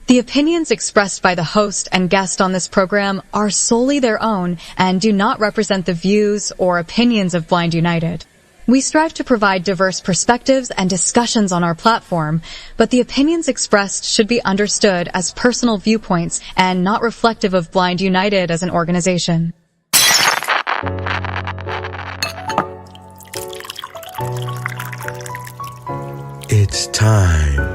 The opinions expressed by the host and guest on this program are solely their own and do not represent the views or opinions of Blind United. We strive to provide diverse perspectives and discussions on our platform, but the opinions expressed should be understood as personal viewpoints and not reflective of Blind United as an organization. It's time.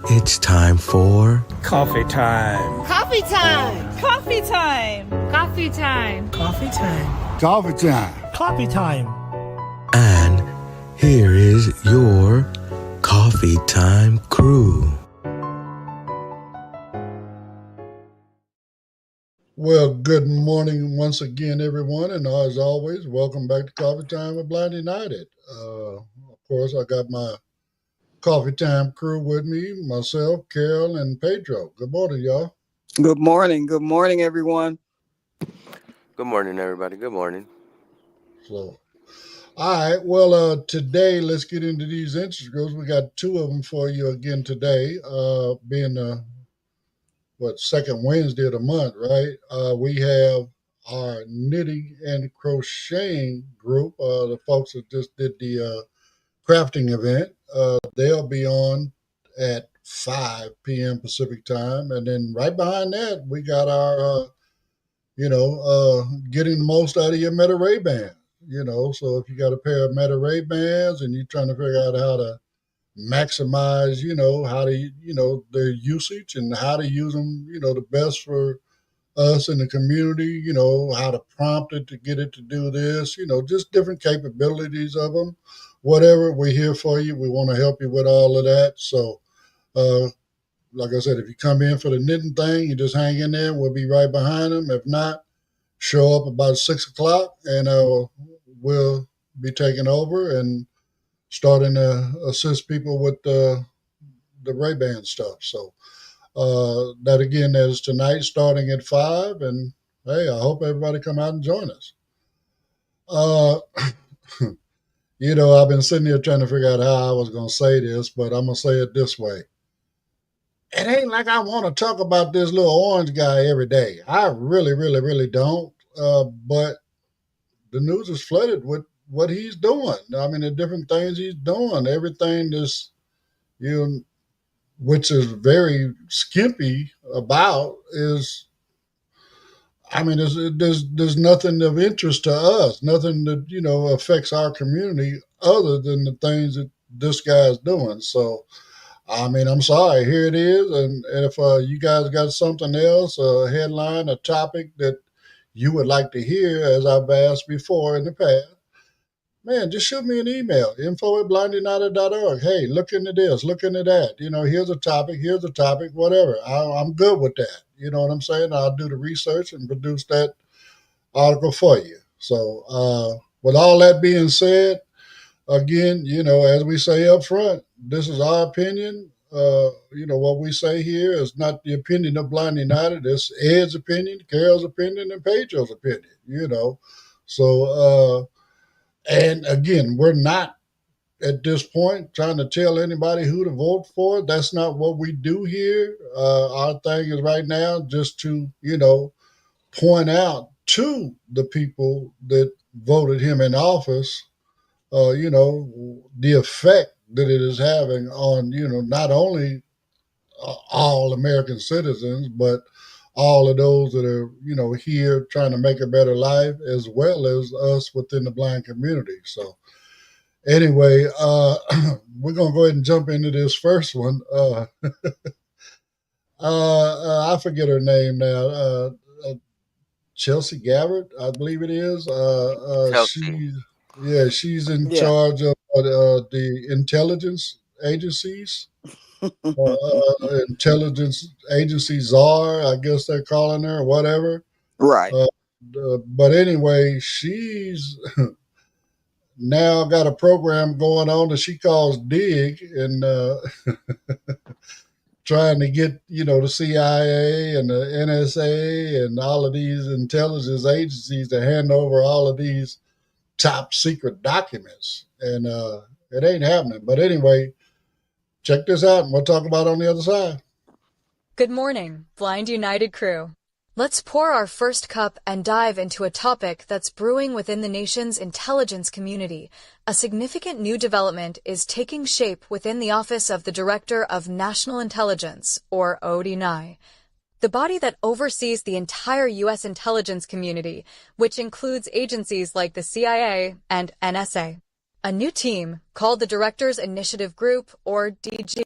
It's time for coffee time. Coffee time. Coffee time. Coffee time. Coffee time. Coffee time. Coffee time. And here is your coffee time crew. Well, good morning once again, everyone, and as always, welcome back to Coffee Time with Blind United. Of course, I got my Coffee Time crew with me, myself, Carol, and Pedro. Good morning, y'all. Good morning. Good morning, everyone. Good morning, everybody. Good morning. So, all right, well, today, let's get into these interest groups. We got two of them for you again today, being second Wednesday of the month, right? We have our knitting and crocheting group, the folks that just did the crafting event. They'll be on at 5 p.m. Pacific time. And then right behind that, we got our, getting the most out of your Meta Ray Band. So if you got a pair of Meta Ray Bands and you're trying to figure out how to maximize, how to, their usage and how to use them, the best for us in the community, how to prompt it to get it to do this, just different capabilities of them. Whatever, we're here for you. We want to help you with all of that. So, like I said, if you come in for the knitting thing, you just hang in there. We'll be right behind them. If not, show up about 6 o'clock and we'll be taking over and starting to assist people with the Ray-Ban stuff. So that is tonight starting at 5. And hey, I hope everybody come out and join us. I've been sitting here trying to figure out how I was going to say this, but I'm going to say it this way. It ain't like I want to talk about this little orange guy every day. I really, really, really don't. But the news is flooded with what he's doing. I mean, the different things he's doing, everything that's, which is very skimpy about is, there's nothing of interest to us, nothing that, affects our community other than the things that this guy's doing. So, I'm sorry, here it is. And if you guys got something else, a headline, a topic that you would like to hear, as I've asked before in the past, man, just shoot me an email, info@blindunited.org. Hey, look into this, look into that. Here's a topic, whatever. I'm good with that. You know what I'm saying? I'll do the research and produce that article for you. So with all that being said, again, as we say up front, this is our opinion. What we say here is not the opinion of Blind United. It's Ed's opinion, Carol's opinion, and Pedro's opinion, So, and again, we're not at this point trying to tell anybody who to vote for. That's not what we do here. Our thing is right now just to, point out to the people that voted him in office, the effect that it is having on, not only all American citizens, but all of those that are, here trying to make a better life, as well as us within the blind community. So anyway, we're going to go ahead and jump into this first one. I forget her name now. Chelsea Gabbard, I believe it is. She's in charge of the intelligence agencies. Intelligence agency czar, I guess they're calling her, or whatever. Right. But anyway, she's now got a program going on that she calls DIG, and trying to get, the CIA and the NSA and all of these intelligence agencies to hand over all of these top secret documents. And it ain't happening. But anyway, check this out, and we'll talk about it on the other side. Good morning, Blind United crew. Let's pour our first cup and dive into a topic that's brewing within the nation's intelligence community. A significant new development is taking shape within the Office of the Director of National Intelligence, or ODNI, the body that oversees the entire U.S. intelligence community, which includes agencies like the CIA and NSA. A new team, called the Directors Initiative Group, or DG,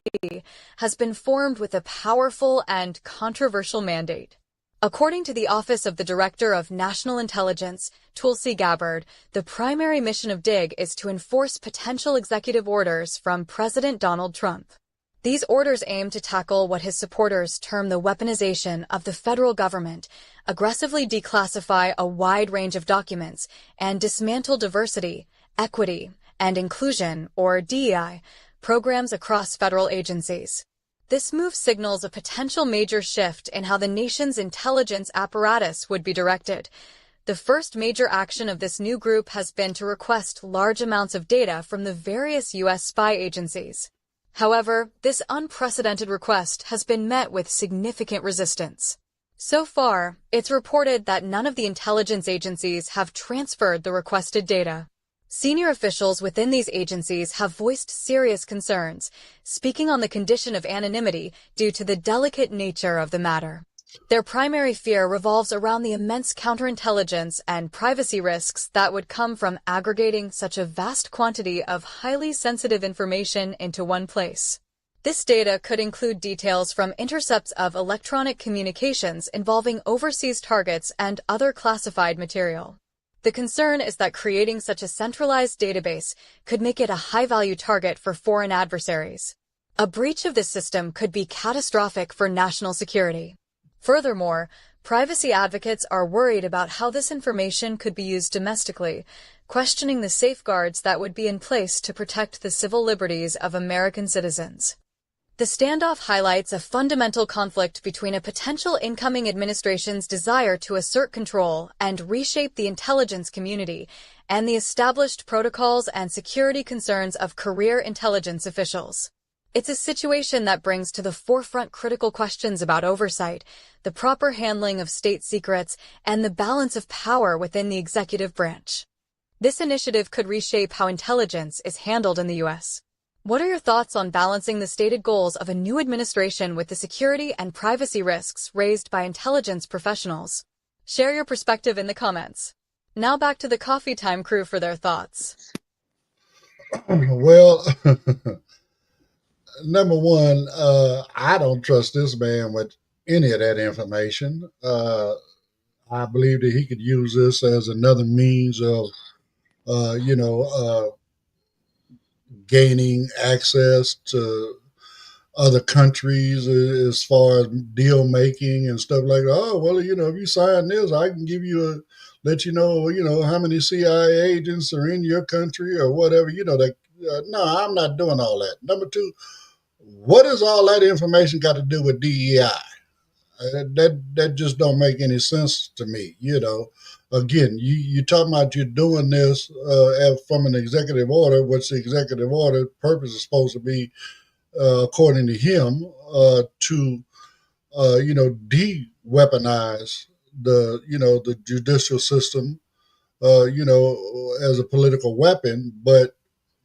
has been formed with a powerful and controversial mandate. According to the Office of the Director of National Intelligence, Tulsi Gabbard, the primary mission of DIG is to enforce potential executive orders from President Donald Trump. These orders aim to tackle what his supporters term the weaponization of the federal government, aggressively declassify a wide range of documents, and dismantle diversity, equity, and inclusion, or DEI, programs across federal agencies. This move signals a potential major shift in how the nation's intelligence apparatus would be directed. The first major action of this new group has been to request large amounts of data from the various U.S. spy agencies. However, this unprecedented request has been met with significant resistance. So far, it's reported that none of the intelligence agencies have transferred the requested data. Senior officials within these agencies have voiced serious concerns, speaking on the condition of anonymity due to the delicate nature of the matter. Their primary fear revolves around the immense counterintelligence and privacy risks that would come from aggregating such a vast quantity of highly sensitive information into one place. This data could include details from intercepts of electronic communications involving overseas targets and other classified material. The concern is that creating such a centralized database could make it a high-value target for foreign adversaries. A breach of this system could be catastrophic for national security. Furthermore, privacy advocates are worried about how this information could be used domestically, questioning the safeguards that would be in place to protect the civil liberties of American citizens. The standoff highlights a fundamental conflict between a potential incoming administration's desire to assert control and reshape the intelligence community and the established protocols and security concerns of career intelligence officials. It's a situation that brings to the forefront critical questions about oversight, the proper handling of state secrets, and the balance of power within the executive branch. This initiative could reshape how intelligence is handled in the U.S. What are your thoughts on balancing the stated goals of a new administration with the security and privacy risks raised by intelligence professionals? Share your perspective in the comments. Now back to the Coffee Time crew for their thoughts. Well, number one, I don't trust this man with any of that information. I believe that he could use this as another means of, gaining access to other countries as far as deal making and stuff like that. Oh, well, if you sign this, I can let how many CIA agents are in your country or whatever. No, I'm not doing all that. Number two, what does all that information got to do with DEI? That just don't make any sense to me. Again, you talking about you're doing this from an executive order, which the executive order purpose is supposed to be, according to him, to de-weaponize the judicial system, as a political weapon. But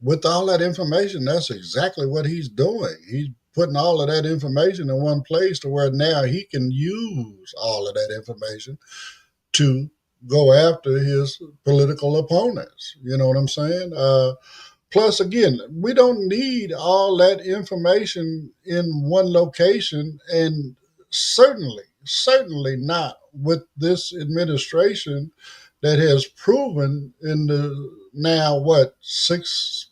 with all that information, that's exactly what he's doing. He's putting all of that information in one place to where now he can use all of that information to go after his political opponents. You know what I'm saying? Plus, again, we don't need all that information in one location, and certainly not with this administration that has proven in the now, 6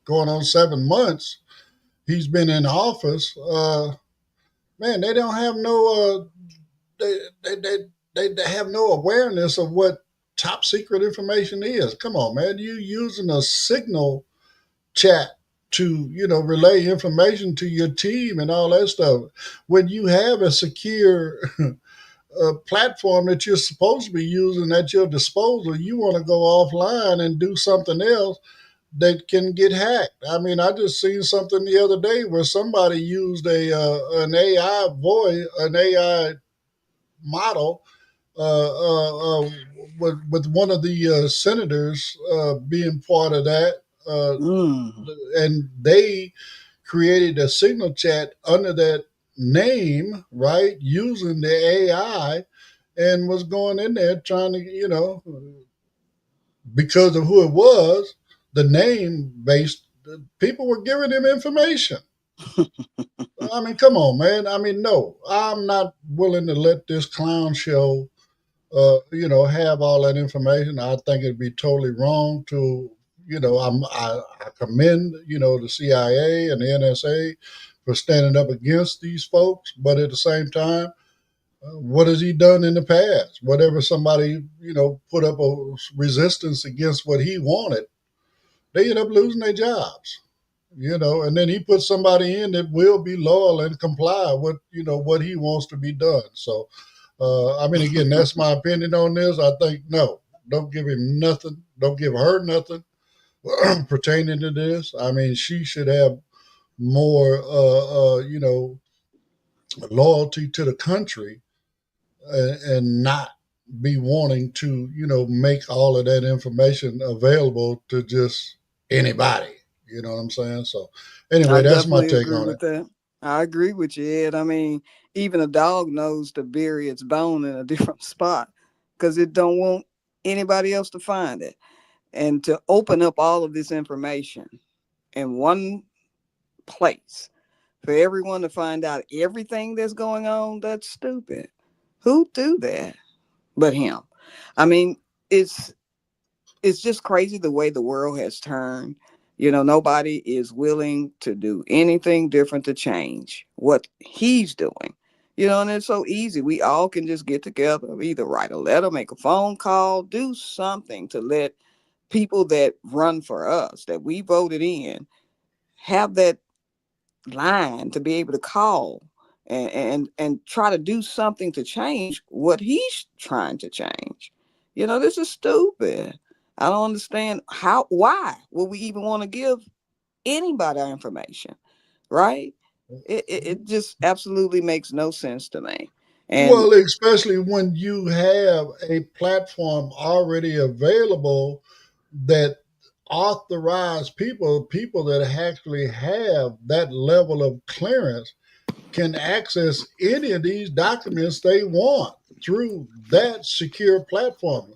going on 7 months he's been in office. Man, they don't have they have no awareness of what top secret information is. Come on, man. You using a signal chat to, relay information to your team and all that stuff. When you have a secure platform that you're supposed to be using at your disposal, you want to go offline and do something else. that can get hacked. I mean, I just seen something the other day where somebody used a an AI voice, an AI model, with one of the senators being part of that, Mm. and they created a signal chat under that name, right, using the AI, and was going in there trying to, because of who it was, the name based, people were giving him information. I mean, come on, man. I mean, no, I'm not willing to let this clown show, have all that information. I think it'd be totally wrong to, I commend, the CIA and the NSA for standing up against these folks. But at the same time, what has he done in the past? Whatever somebody, put up a resistance against what he wanted, they end up losing their jobs. And then he puts somebody in that will be loyal and comply with, what he wants to be done. So, I mean, again, that's my opinion on this. I think, no, don't give him nothing. Don't give her nothing pertaining to this. I mean, she should have more, loyalty to the country, and not be wanting to, make all of that information available to just anybody. You know what I'm saying? So, I anyway, that's my definitely take agree on it. with that. I agree with you, Ed. I mean, even a dog knows to bury its bone in a different spot because it don't want anybody else to find it. And to open up all of this information in one place for everyone to find out everything that's going on, that's stupid. Who do that but him? I mean, it's it's just crazy the way the world has turned. Nobody is willing to do anything different to change what he's doing. And it's so easy. We all can just get together, either write a letter, make a phone call, do something to let people that run for us, that we voted in, have that line to be able to call and try to do something to change what he's trying to change. This is stupid. I don't understand why would we even want to give anybody our information, right? It just absolutely makes no sense to me. And Well, especially when you have a platform already available that authorized people that actually have that level of clearance, can access any of these documents they want through that secure platform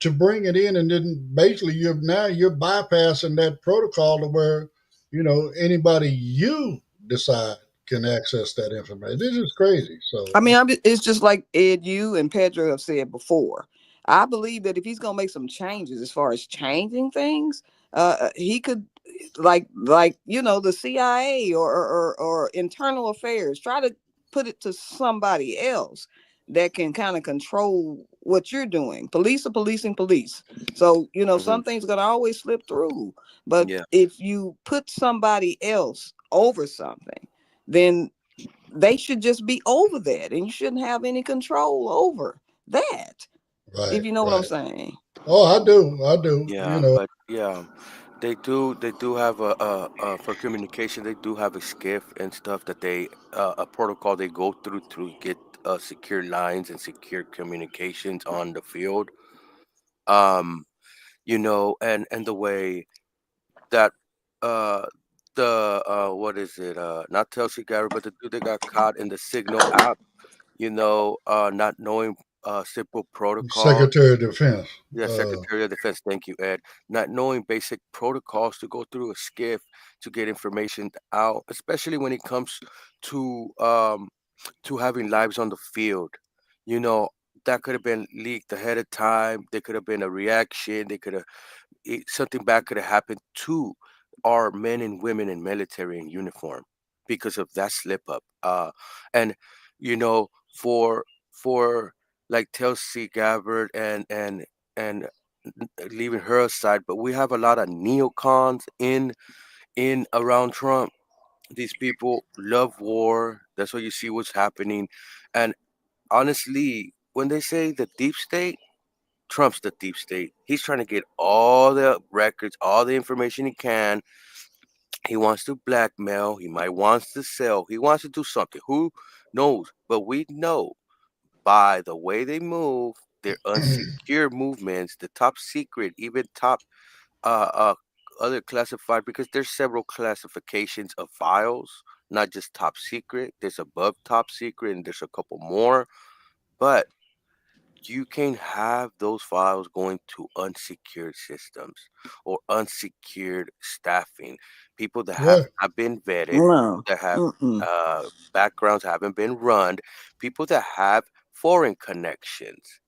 to bring it in. And then basically you're bypassing that protocol to where, anybody you decide can access that information. This is crazy. So, I mean, it's just like Ed, you and Pedro have said before. I believe that if he's going to make some changes as far as changing things, he could, the CIA or internal affairs, try to put it to somebody else that can kind of control what you're doing. Police are policing police. So, Hmm. some things going to always slip through. But Yeah. if you put somebody else over something, then they should just be over that and you shouldn't have any control over that, right, if you know what I'm right. saying. Oh, I do. Yeah, but yeah, they do have for communication they do have a skiff and stuff that they a protocol they go through to get secure lines and secure communications on the field. Um, and the way that uh the what is it, not Tulsi Gabbard, but the dude that got caught in the Signal app, not knowing simple protocols. Secretary of Defense. Yeah, Secretary of Defense, thank you, Ed. Not knowing basic protocols to go through a skiff to get information out, especially when it comes to having lives on the field. You know, that could have been leaked ahead of time. There could have been a reaction. They could have something bad could have happened to our men and women in military in uniform because of that slip up. And for like Tulsi Gabbard and leaving her aside, but we have a lot of neocons in around Trump. These people love war. That's why you see what's happening. And honestly, when they say the deep state, Trump's the deep state. He's trying to get all the records, all the information he can. He wants to blackmail. He might wants to sell. He wants to do something. Who knows? But we know by the way they move, their unsecure movements, the top secret, even top uh, uh other classified, because there's several classifications of files, not just top secret. There's above top secret, and there's a couple more. But you can have those files going to unsecured systems or unsecured staffing. People that have Well, not been vetted, people No. that have Mm-mm. backgrounds haven't been run, people that have foreign connections,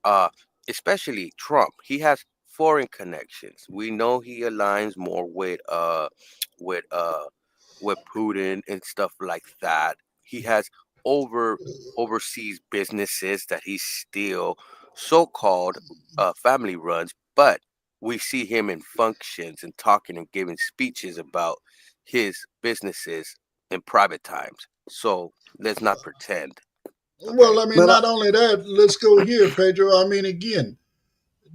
uh, especially Trump. He has foreign connections. We know he aligns more with with Putin and stuff like that. He has over overseas businesses that he still so-called family runs, but we see him in functions and talking and giving speeches about his businesses in private times. So let's not pretend. Okay. well, I mean, But not only that, let's go here, Pedro. I mean, again,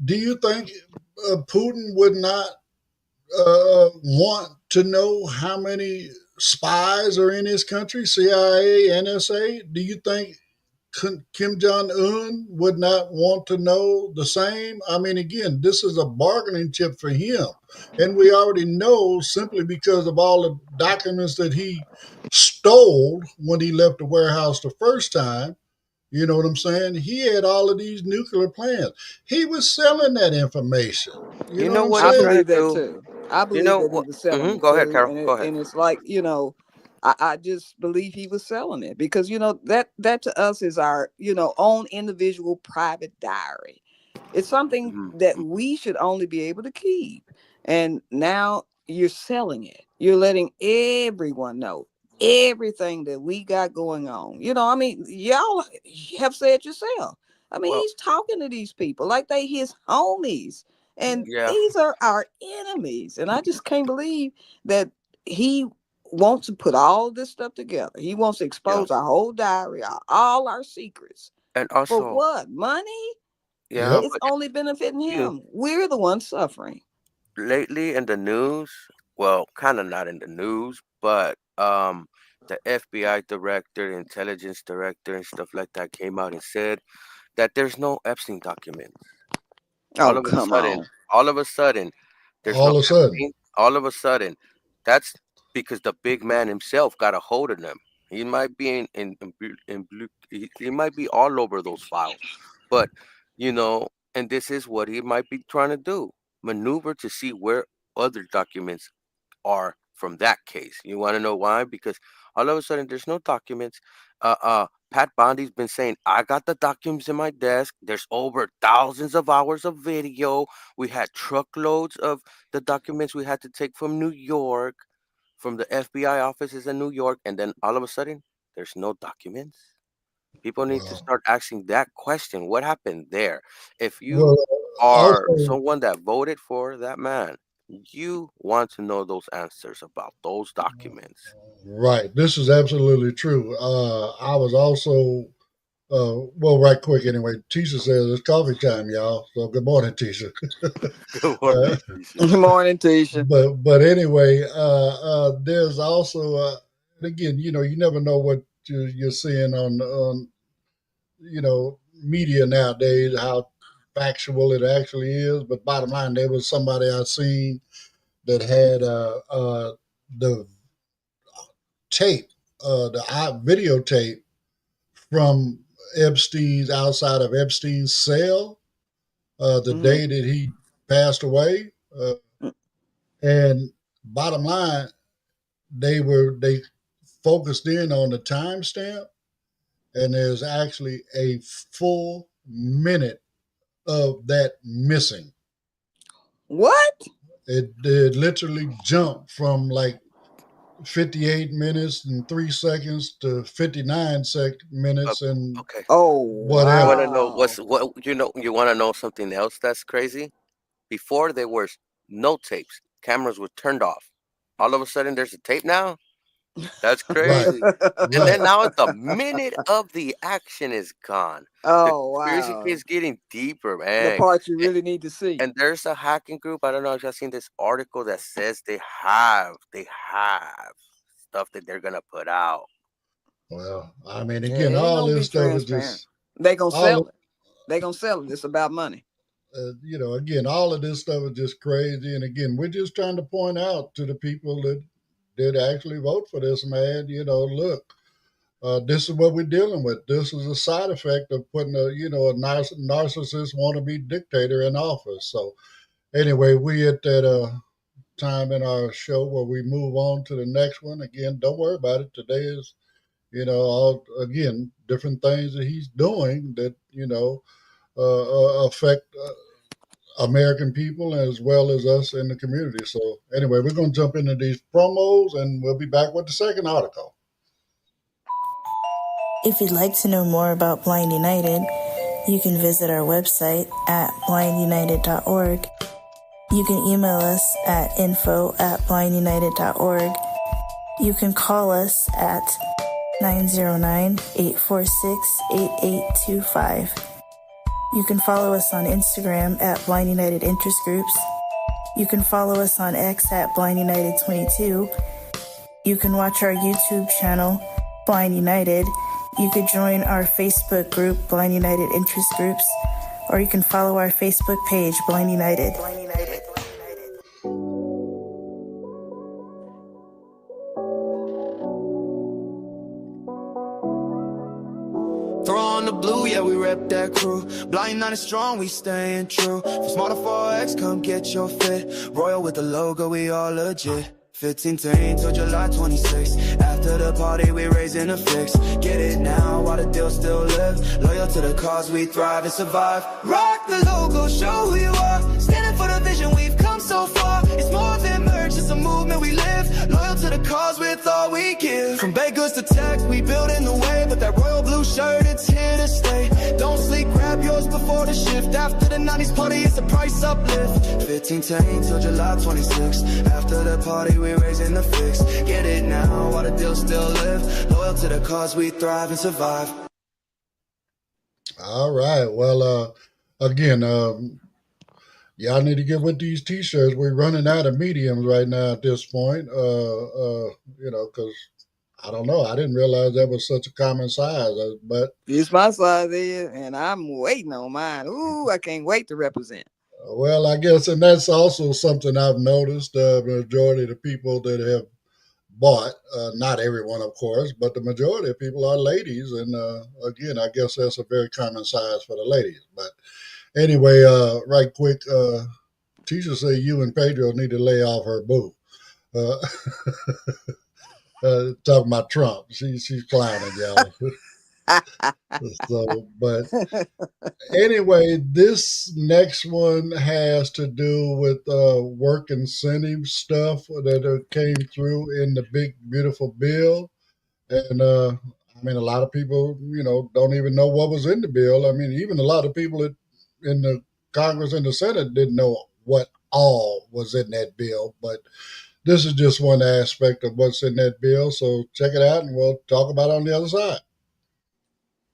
do you think Putin would not want to know how many spies are in his country, CIA, NSA? Do you think Kim Jong Un would not want to know the same? I mean, again, this is a bargaining chip for him. And we already know simply because of all the documents that he stole when he left the warehouse the first time. You know what I'm saying? He had all of these nuclear plants. He was selling that information. You You know what know I'm what I he's saying? trying to believe that do? too. I You believe know that he what? was selling it Go ahead, too, Carol. Go ahead. and it's like, I just believe he was selling it because that to us is our own individual private diary. It's something Mhm, that mhm. we should only be able to keep, and now you're selling it. You're letting everyone know everything that we got going on. I mean, y'all have said yourself. I mean, Well, he's talking to these people like they his homies, and yeah, these are our enemies. And I just can't believe that he wants to put all this stuff together. He wants to yeah, expose our whole diary, all our secrets. and For also, what? Money? yeah, Yep. It's but only benefiting you him. We're the ones suffering. lately in the news, well, kind of not in the news, but the FBI director, intelligence director, and stuff like that came out and said that there's no Epstein documents. All Oh, of a come sudden, on. all of a sudden, there's no All of a sudden. Epstein. All of a sudden, that's because the big man himself got a hold of them. He might be he might be all over those files, but and this is what he might be trying to do: maneuver to see where other documents are from that case. You want to know why? Because all of a sudden there's no documents. Pat Bondi's been saying, I got the documents in my desk. There's over thousands of hours of video. We had truckloads of the documents we had to take from New York, from the FBI offices in New York, and then all of a sudden there's no documents. People need to Well, start asking that question. What happened there? If you well, are also, someone that voted for that man, you want to know those answers about those documents. right. This is absolutely true. I was also, well, right quick anyway. Tisha says it's coffee time, y'all. So good morning, Tisha. Good Uh, morning, Tisha. Good morning, Tisha. but anyway, there's also, again, you never know what you're seeing on media nowadays, how factual it actually is. But bottom line, there was somebody I seen that had the tape, the videotape from Epstein's outside of Epstein's cell the Hmm. day that he passed away. And bottom line, they focused in on the timestamp, and there's actually a full minute of that missing. What? It literally jumped from like 58 minutes and 3 seconds to 59 Uh, minutes and okay. Oh, You whatever. want to know wow. you want to know something else that's crazy? Before there was no tapes. Cameras were turned off. All of a sudden there's a tape now? That's Right, crazy. And right. then now the minute of the action is gone. The Oh, conspiracy wow. is getting deeper, The man. part you A- really need to see. And there's a hacking group. I don't know if you've seen this article that says they have stuff that they're gonna put out. Well, I mean, Yeah, again, it ain't all gonna this be stuff is transparent. just They gonna all sell of, it. They gonna sell it. It's about money. again, all of this stuff is just crazy. And again, we're just trying to point out to the people that did actually vote for this man. Look, this is what we're dealing with. This is a side effect of putting a narcissist wannabe dictator in office. So anyway, we at that time in our show where we move on to the next one. Again, don't worry about it. Today is, all again different things that he's doing that affect American people as well as us in the community. So anyway, we're going to jump into these promos, and we'll be back with the second article. If you'd like to know more about Blind United, you can visit our website at blindunited.org. You can email us at info@blindunited.org. You can call us at 909-846-8825. You can follow us on Instagram at Blind United Interest Groups. You can follow us on X at Blind United 22. You can watch our YouTube channel, Blind United. You could join our Facebook group, Blind United Interest Groups, or you can follow our Facebook page, Blind United. Throw on the blue, yeah, we rep that crew. Blind, not as strong, we staying true. From Smart to 4X, come get your fit. Royal with the logo, we all legit. 15 till July 26. After the party, we raising a fix. Get it now while the deal still live. Loyal to the cause, we thrive and survive. Rock the logo, show who you are. Standing for the vision, we've come so far. It's more than merch, it's a movement we live. Loyal to the cause with all we give. From baked goods to tech, we building the way. But that royal blue shirt, it's here to stay. Don't sleep, grab yours before the shift. After the 90s party, it's a price uplift. 15 till July 26. After the party, we raising the fix. Get it now while the deal still live. Loyal to the cause, we thrive and survive. All right. Well, again, y'all need to get with these T-shirts. We're running out of mediums right now at this point. Because I don't know. I didn't realize that was such a common size. But It's my size is, and I'm waiting on mine. Ooh, I can't wait to represent. well, I guess, and that's also something I've noticed. The majority of the people that have bought, not everyone, of course, but the majority of people are ladies. And again, I guess that's a very common size for the ladies. But anyway, right quick, Tisha say you and Pedro need to lay off her boo. Talking about Trump, she's clowning y'all. So, but anyway, this next one has to do with work incentive stuff that came through in the big beautiful bill, and I mean, a lot of people, don't even know what was in the bill. I mean, even a lot of people in the Congress and the Senate didn't know what all was in that bill, but this is just one aspect of what's in that bill. So check it out, and we'll talk about it on the other side.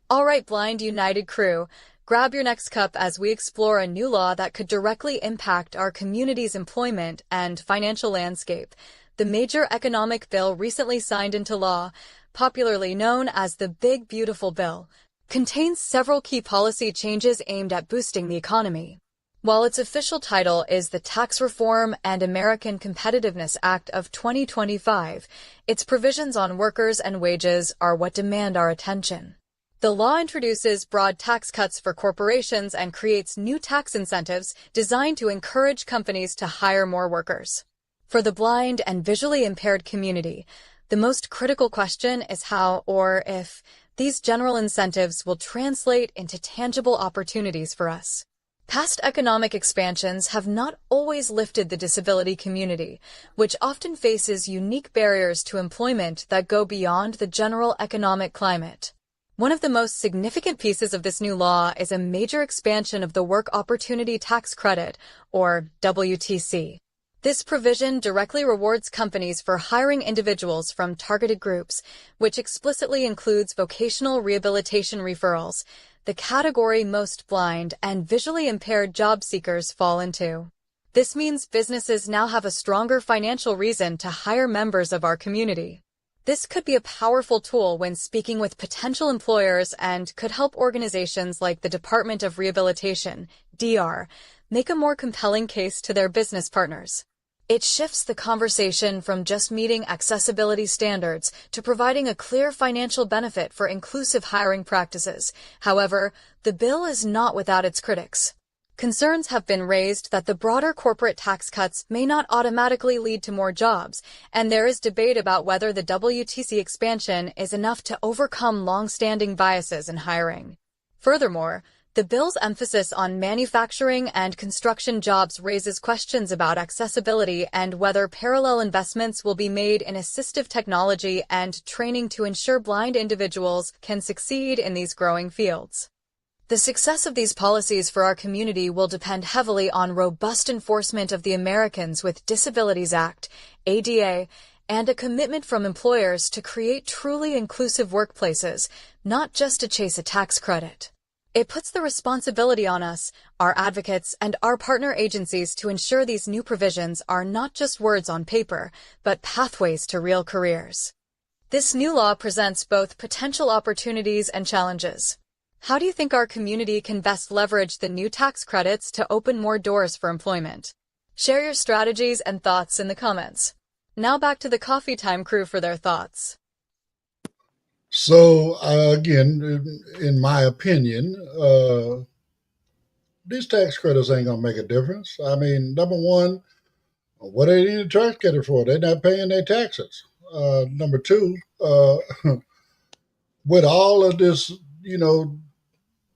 All right, Blind United crew, grab your next cup as we explore a new law that could directly impact our community's employment and financial landscape. The major economic bill recently signed into law, popularly known as the Big Beautiful Bill, contains several key policy changes aimed at boosting the economy. While its official title is the Tax Reform and American Competitiveness Act of 2025, its provisions on workers and wages are what demand our attention. The law introduces broad tax cuts for corporations and creates new tax incentives designed to encourage companies to hire more workers. For the blind and visually impaired community, the most critical question is how or if these general incentives will translate into tangible opportunities for us. Past economic expansions have not always lifted the disability community, which often faces unique barriers to employment that go beyond the general economic climate. One of the most significant pieces of this new law is a major expansion of the Work Opportunity Tax Credit, or WTC. This provision directly rewards companies for hiring individuals from targeted groups, which explicitly includes vocational rehabilitation referrals, the category most blind and visually impaired job seekers fall into. This means businesses now have a stronger financial reason to hire members of our community. This could be a powerful tool when speaking with potential employers and could help organizations like the Department of Rehabilitation, DR, make a more compelling case to their business partners. It shifts the conversation from just meeting accessibility standards to providing a clear financial benefit for inclusive hiring practices. However, the bill is not without its critics. Concerns have been raised that the broader corporate tax cuts may not automatically lead to more jobs, and there is debate about whether the WTC expansion is enough to overcome long-standing biases in hiring. Furthermore, the bill's emphasis on manufacturing and construction jobs raises questions about accessibility and whether parallel investments will be made in assistive technology and training to ensure blind individuals can succeed in these growing fields. The success of these policies for our community will depend heavily on robust enforcement of the Americans with Disabilities Act, ADA, and a commitment from employers to create truly inclusive workplaces, not just to chase a tax credit. It puts the responsibility on us, our advocates, and our partner agencies to ensure these new provisions are not just words on paper, but pathways to real careers. This new law presents both potential opportunities and challenges. How do you think our community can best leverage the new tax credits to open more doors for employment? Share your strategies and thoughts in the comments. Now back to the Coffee Time crew for their thoughts. So, again, in my opinion, these tax credits ain't going to make a difference. I mean, number one, what do they need a tax credit for? They're not paying their taxes. Number two, with all of this,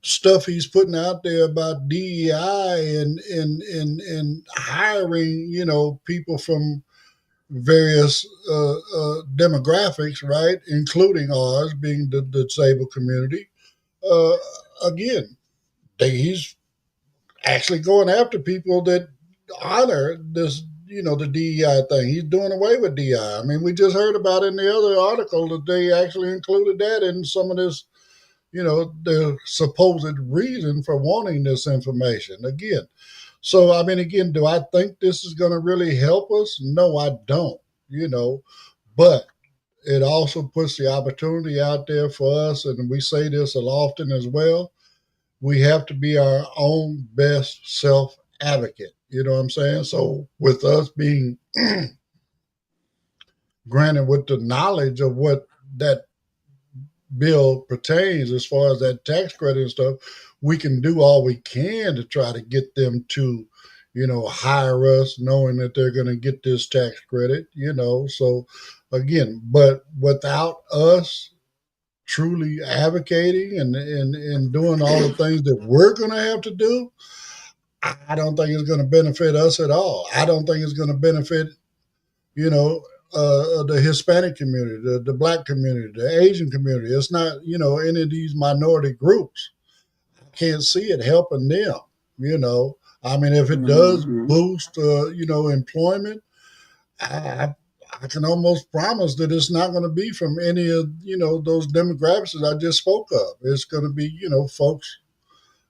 stuff he's putting out there about DEI and hiring, people from various demographics, right, including ours being the disabled community. Again, he's actually going after people that honor this, the DEI thing. He's doing away with DEI. I mean, we just heard about in the other article that they actually included that in some of this, the supposed reason for wanting this information. Again, so, I mean, again, do I think this is going to really help us? No, I don't, but it also puts the opportunity out there for us. And we say this often as well. We have to be our own best self advocate. You know what I'm saying? So with us being granted with the knowledge of what that bill pertains as far as that tax credit and stuff, we can do all we can to try to get them to, hire us knowing that they're going to get this tax credit, So again, but without us truly advocating and doing all the things that we're going to have to do, I don't think it's going to benefit us at all. I don't think it's going to benefit, the Hispanic community, the Black community, the Asian community. It's not, any of these minority groups. I can't see it helping them, I mean, if it does boost, employment, I can almost promise that it's not going to be from any of, those demographics that I just spoke of. It's going to be, folks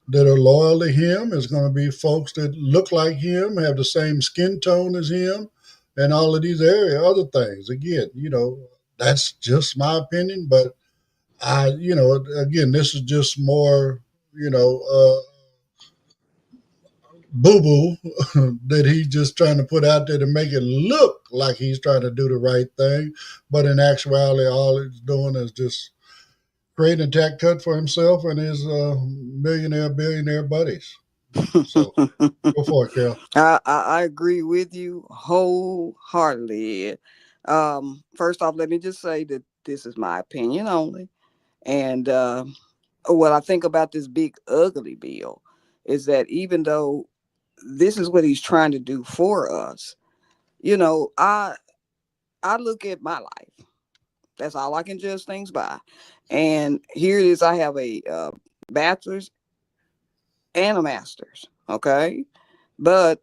that are loyal to him. It's going to be folks that look like him, have the same skin tone as him, and all of these other things. Again, that's just my opinion, but again, this is just more, boo-boo that he's just trying to put out there to make it look like he's trying to do the right thing. But in actuality, all he's doing is just creating a tax cut for himself and his billionaire buddies. So go for it, Carol. I agree with you wholeheartedly. First off, let me just say that this is my opinion only. And what I think about this big ugly bill is that even though this is what he's trying to do for us, I look at my life. That's all I can judge things by. And here it is. I have a bachelor's and a master's. Okay. But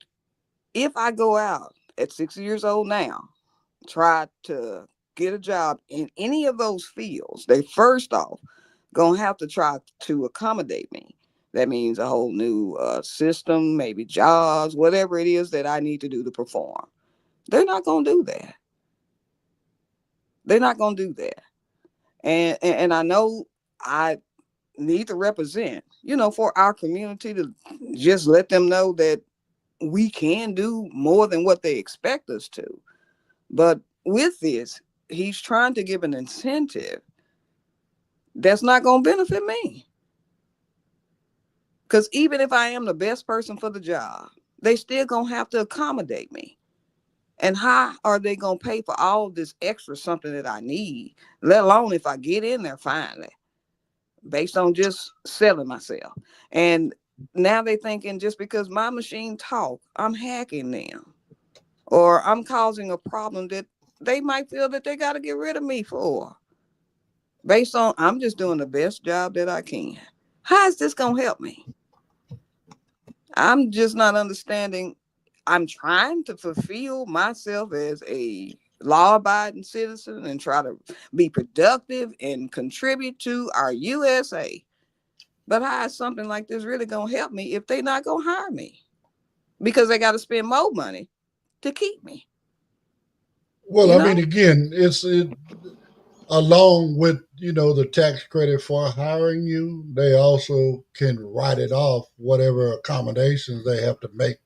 if I go out at 60 years old now try to get a job in any of those fields, they first off gonna have to try to accommodate me. That means a whole new system, maybe jobs, whatever it is that I need to do to perform. They're not gonna do that. They're not gonna do that. And I know I need to represent, for our community, to just let them know that we can do more than what they expect us to. But with this, he's trying to give an incentive that's not going to benefit me. Because even if I am the best person for the job, they still going to have to accommodate me. And how are they going to pay for all this extra something that I need, let alone if I get in there finally, based on just selling myself? And now they thinking just because my machine talk, I'm hacking them, or I'm causing a problem that they might feel that they got to get rid of me for, based on I'm just doing the best job that I can. How is this going to help me? I'm just not understanding. I'm trying to fulfill myself as a law-abiding citizen and try to be productive and contribute to our USA. But how is something like this really going to help me if they're not going to hire me? Because they got to spend more money to keep me. Well, I mean, again, it's along with, the tax credit for hiring you, they also can write it off whatever accommodations they have to make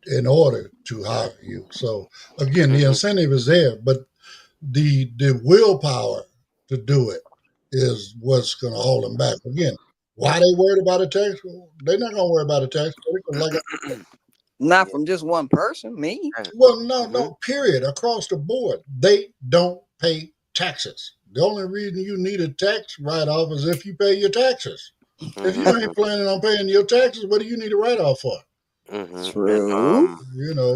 in order to hire you. So again, the incentive is there, but the willpower to do it is what's going to hold them back. Again, why they worried about a tax? They're not going to worry about a tax credit because, like I said, not from just one person, me. well, no, period. Across the board, they don't pay taxes. The only reason you need a tax write-off is if you pay your taxes. If you ain't planning on paying your taxes, what do you need a write-off for? True.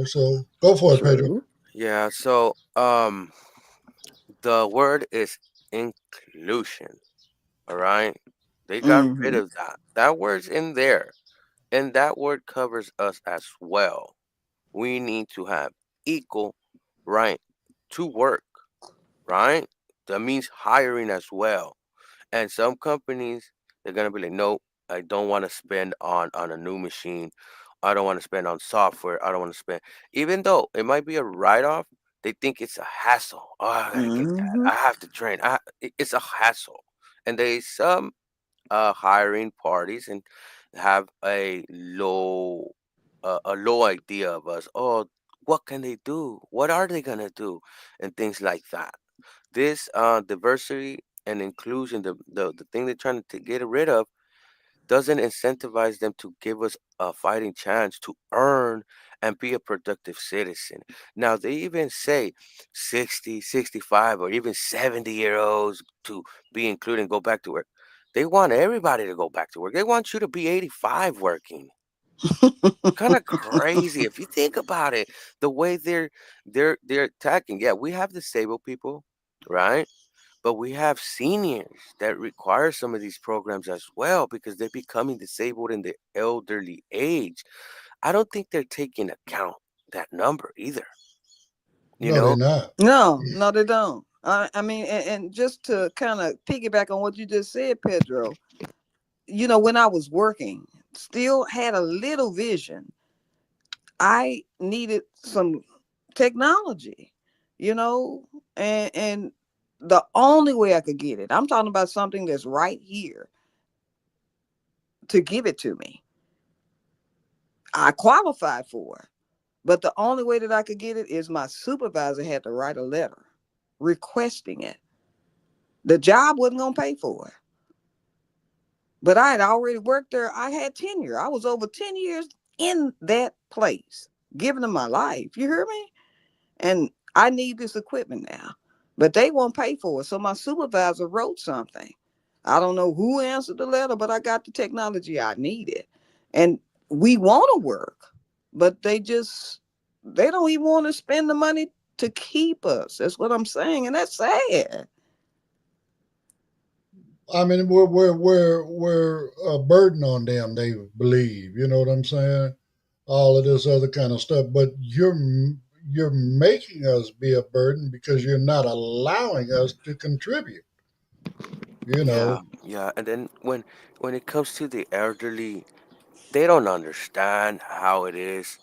So go for it, Pedro. Yeah, so the word is inclusion. All right. They got rid of that. That word's in there. And that word covers us as well. We need to have equal right to work, right? That means hiring as well. And some companies, they're gonna be like, no, I don't want to spend on a new machine. I don't want to spend on software. I don't want to spend, even though it might be a write-off, they think it's a hassle. Oh, I gotta get that. I have to train. It's a hassle. And they some hiring parties and have a low idea of us. Oh, what can they do? What are they gonna do? And things like that. This diversity and inclusion, the thing they're trying to get rid of, doesn't incentivize them to give us a fighting chance to earn and be a productive citizen. Now, they even say 60, 65, or even 70-year-olds to be included and go back to work. They want everybody to go back to work. They want you to be 85 working. Kind of crazy if you think about it. The way they're attacking. Yeah, we have disabled people, right? But we have seniors that require some of these programs as well because they're becoming disabled in the elderly age. I don't think they're taking account that number either. You No, they're know? not. No, they don't. I mean, and just to kind of piggyback on what you just said, Pedro, when I was working, still had a little vision, I needed some technology, and the only way I could get it, I'm talking about something that's right here to give it to me. I qualified for it, but the only way that I could get it is my supervisor had to write a letter requesting it. The job wasn't going to pay for it. But I had already worked there. I had tenure. I was over 10 years in that place, giving them my life. You hear me? And I need this equipment now. But they won't pay for it. So my supervisor wrote something. I don't know who answered the letter, but I got the technology I needed. And we want to work, but they don't even want to spend the money to keep us. That's what I'm saying. And that's sad. I mean, we're a burden on them. They believe, you know what I'm saying? All of this other kind of stuff. But you're making us be a burden because you're not allowing us to contribute. You Yeah, know, yeah. And then when it comes to the elderly, they don't understand how it is.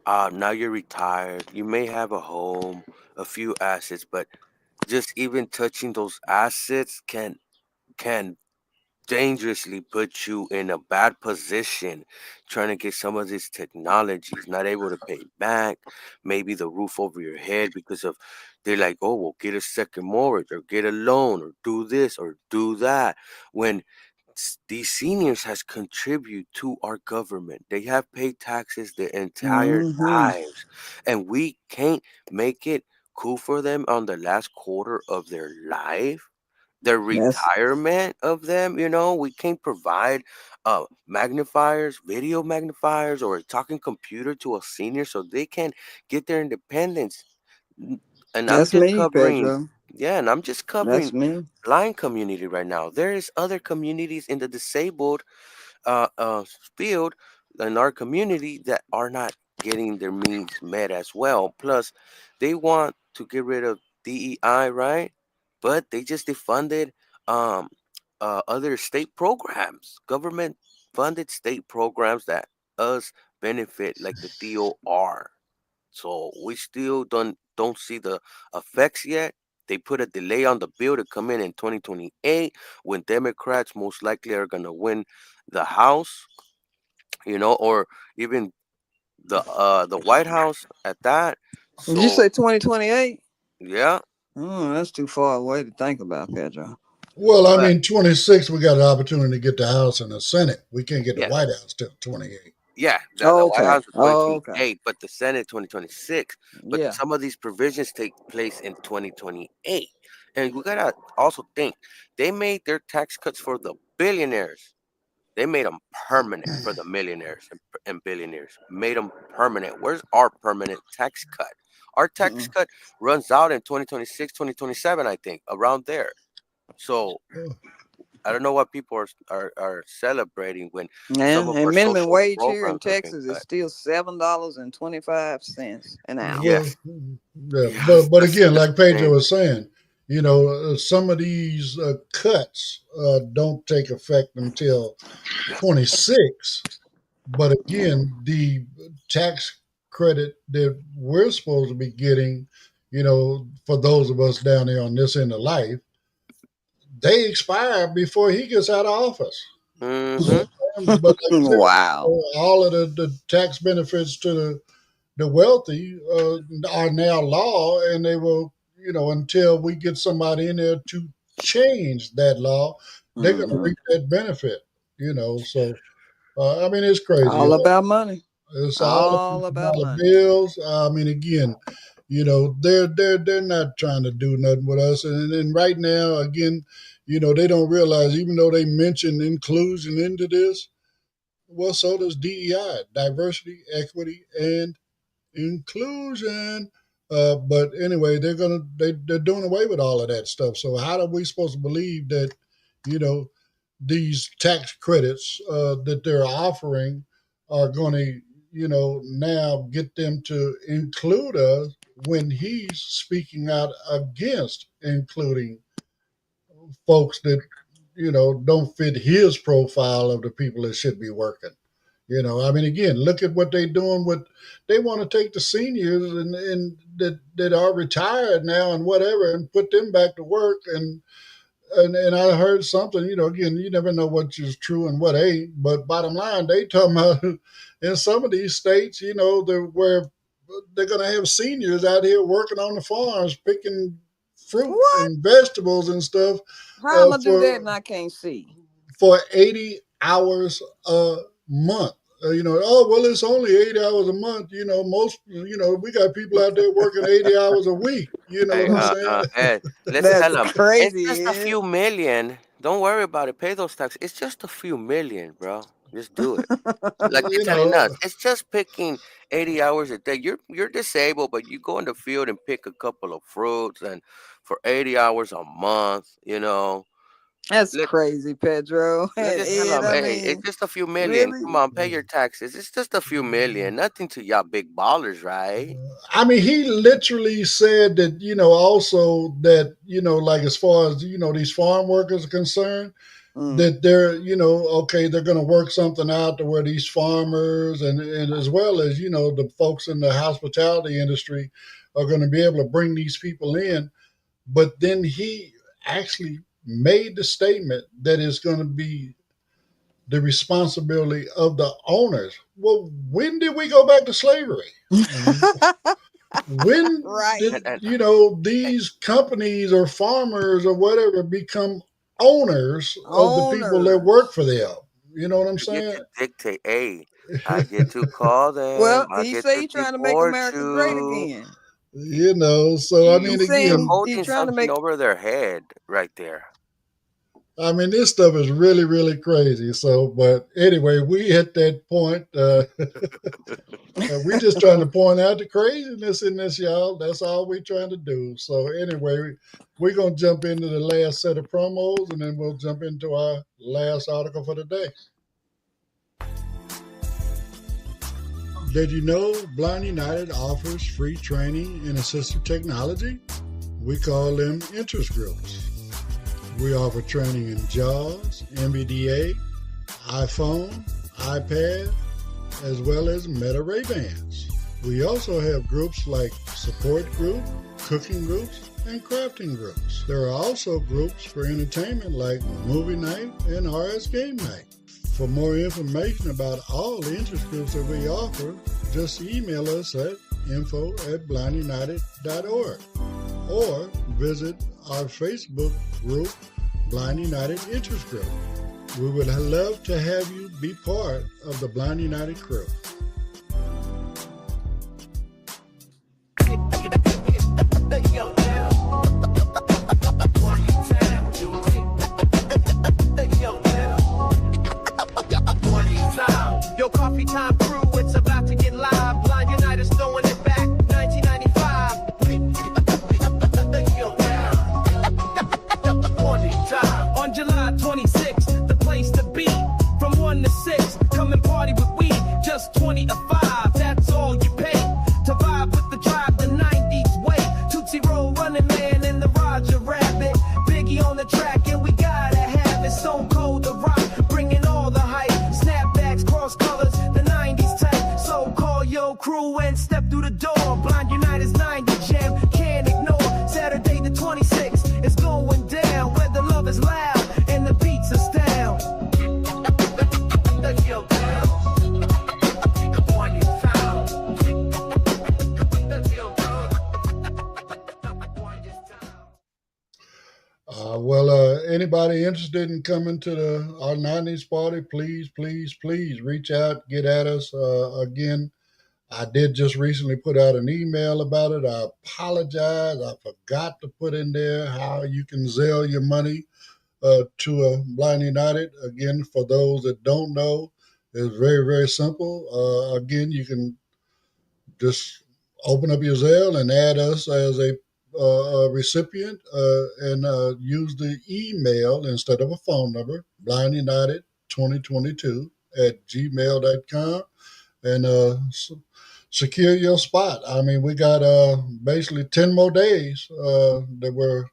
Now you're retired. You may have a home, a few assets, but just even touching those assets can dangerously put you in a bad position trying to get some of these technologies, not able to pay back, maybe the roof over your head because of they're like, oh, well, get a second mortgage or get a loan or do this or do that. When these seniors has contributed to our government. They have paid taxes their entire Hmm. lives, and we can't make it cool for them on the last quarter of their life, the That's retirement of them. We can't provide magnifiers, video magnifiers, or a talking computer to a senior so they can get their independence. N- And I'm that's just me, covering, Pedro. yeah, and I'm just That's covering me. blind community right now. There is other communities in the disabled field in our community that are not getting their means met as well. Plus, they want to get rid of DEI, right? But they just defunded um, other state programs, government funded state programs that us benefit, like the DOR. So we still don't see the effects yet. They put a delay on the bill to come in 2028 when Democrats most likely are gonna win the House, or even the White House at that. Did you So say 2028? yeah, Oh, that's too far away to think about, Pedro. well, I but mean, 26, we got an opportunity to get the House and the Senate. We can't get the yeah, White House till 28. yeah, the White Okay. House is Okay. 2028, but the Senate 2026. But Yeah. some of these provisions take place in 2028, and we gotta also think they made their tax cuts for the billionaires. They made them permanent for the millionaires and billionaires. Made them permanent. Where's our permanent tax cut? Our tax Mm. cut runs out in 2026, 2027, I think, around there. So I don't know what people are celebrating when some Yeah, of our and minimum social wage here in programs are being Texas is cut. still $7.25 an hour. Well, Yes, yeah, yes, but that's again, the like Pedro same. was saying, some of these cuts don't take effect until 26. But again, the tax credit that we're supposed to be getting, for those of us down there on this end of life, they expire before he gets out of office. You know Mm-hmm. what I'm saying? But like I said, Wow. all of the tax benefits to the wealthy are now law, and they will, until we get somebody in there to change that law, they're going to Hmm. reap that benefit. So I mean, it's crazy. All about money. It's all All about about dollar money. bills. I mean, again, they're not trying to do nothing with us, and right now, again, they don't realize even though they mention inclusion into this, well, so does DEI, diversity, equity, and inclusion. But anyway, they're doing away with all of that stuff. So how are we supposed to believe that you know these tax credits that they're offering are going to now get them to include us when he's speaking out against including folks that don't fit his profile of the people that should be working. I mean, again, look at what they're doing with. They want to take the seniors and that are retired now and whatever, and put them back to work. And I heard something. Again, you never know what is true and what ain't. But bottom line, they talking about in some of these states, where they're going to have seniors out here working on the farms, picking fruit What? and vegetables and stuff How I'm gonna do that for and I can't see? 80 hours a month. Oh, well, it's only 80 hours a month. We got people out there working 80 hours a week. You know what Hey, I'm saying? Ed, let's That's tell them it's crazy, just a Ed. few million. Don't worry about it. Pay those taxes. It's just a few million, bro. Just do it. Like they're you telling know, us, it's just picking 80 hours a day. You're disabled, but you go in the field and pick a couple of fruits, and for 80 hours a month, That's Let, crazy, Pedro let's and just tell Ed. them, I hey, it's mean, just a few million. really? Come on, pay your taxes. It's just a few million. Nothing to y'all big ballers, right? I mean, he literally said that, also that, like as far as, these farm workers are concerned, Mm. that they're, okay, they're going to work something out to where these farmers and as well as, the folks in the hospitality industry are going to be able to bring these people in. But then he actually made the statement that it's going to be the responsibility of the owners. Well, when did we go back to slavery? When Right. did, And these companies or farmers or whatever become owners of the people that work Owners. for them? You know what I'm I get to saying? dictate. Hey, I get to call them. Well, I he get say to he trying to make deport America great you. again. So I He mean, saying You're again, he holding trying to something make. over their head right there. I mean, this stuff is really, really crazy. So, but anyway, we hit that point. We just trying to point out the craziness in this, y'all. That's all we trying to do. So anyway, we're gonna jump into the last set of promos, and then we'll jump into our last article for the day. Did you know Blind United offers free training in assistive technology? We call them interest groups. We offer training in JAWS, NVDA, iPhone, iPad, as well as Meta Ray Bans. We also have groups like support group, cooking groups, and crafting groups. There are also groups for entertainment like movie night and RS game night. For more information about all the interest groups that we offer, just email us at info@blindunited.org or visit our Facebook group, Blind United Interest Group. We would love to have you be part of the Blind United crew. Yo, coffee time crew, it's about to get live. Blind United's throwing it back, 1995. On July 26th, the place to be. From 1 to 6, come and party with we. Just 20 to 5, that's all you pay. To vibe with the drive the 90s way. Tootsie Roll running man and the Roger Rabbit. Biggie on the track and we gotta have it. Stone Cold the rock, bringing all the hype. Snapbacks, cross colors, the 90s type. So call your crew and step through the door. Blind United's 90 jam, can't ignore. Saturday the 26th, it's going down. Where the love is loud and the beats are style. Anybody interested in coming to our 90s party, please, please, please reach out, get at us. Again, I did just recently put out an email about it. I apologize. I forgot to put in there how you can Zelle your money to Blind United. Again, for those that don't know, it's very, very simple. Again, you can just open up your Zelle and add us as a recipient and use the email instead of a phone number, blindunited2022 at gmail.com, and secure your spot. I mean, we got basically 10 more days that we're,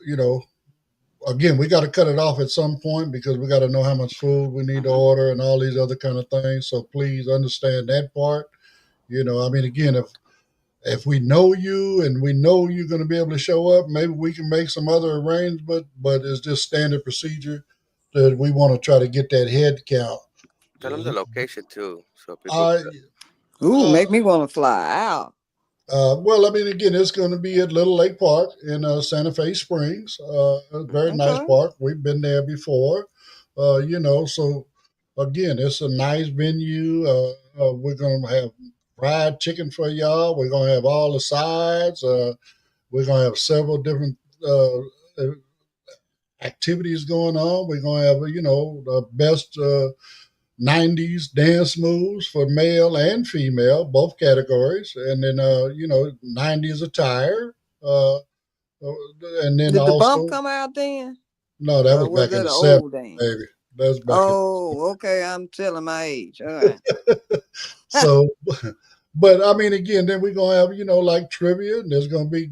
you know, again, we got to cut it off at some point because we got to know how much food we need to order and all these other kind of things. So please understand that part. I mean, again, if we know you and we know you're going to be able to show up, maybe we can make some other arrangement, but it's just standard procedure that we want to try to get that head count. Tell them the location too, so people. Uh, Ooh, uh, make me want to fly out. well, I mean, again, it's going to be at Little Lake Park in Santa Fe Springs. A very nice Okay. park. We've been there before. So again, it's a nice venue. We're going to have fried chicken for y'all. We're going to have all the sides. We're going to have several different activities going on. We're going to have, the best 90s dance moves for male and female, both categories. And then, 90s attire. And then Did the bump also, come out then? No, that was Was back in that the an 70s, old dame? baby. That's back in Oh, okay. I'm telling my age. All right. so but I mean again, then we're gonna have, like trivia, and there's gonna be,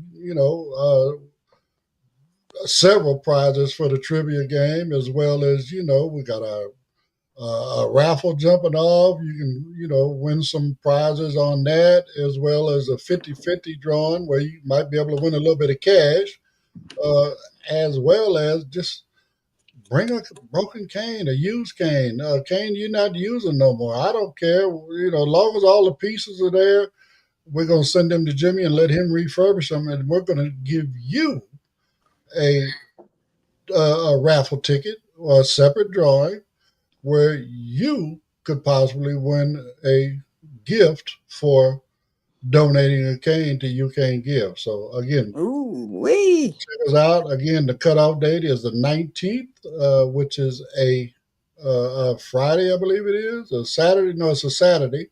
several prizes for the trivia game, as well as, we got a raffle jumping off. You can, win some prizes on that, as well as a 50-50 drawing where you might be able to win a little bit of cash, as well as just bring a broken cane, a used cane, a cane you're not using no more. I don't care. As long as all the pieces are there, we're going to send them to Jimmy and let him refurbish them, and we're going to give you a, a raffle ticket or a separate drawing where you could possibly win a gift for donating a cane to You Can Give. So again, Ooh, wee. check us out. Again, the cutoff date is the 19th, which is a Friday, I believe it is, a Saturday. No, it's a Saturday.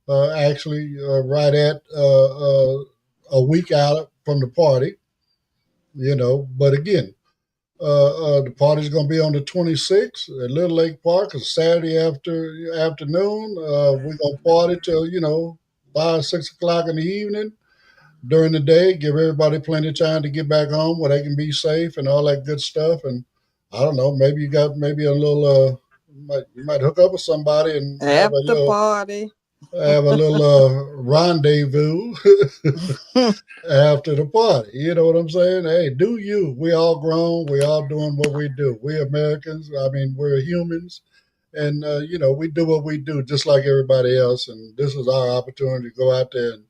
Actually, right at a week out from the party. But again, the party's going to be on the 26th at Little Lake Park. It's Saturday afternoon. We're going to party till 5, 6 o'clock in the evening. During the day, give everybody plenty of time to get back home where they can be safe and all that good stuff. And I don't know, maybe you got maybe a little, you might hook up with somebody and After party. have a little rendezvous after the party. You know what I'm saying? Hey, do you? We all grown. We all doing what we do. We Americans. I mean, we're humans. And, we do what we do just like everybody else. And this is our opportunity to go out there and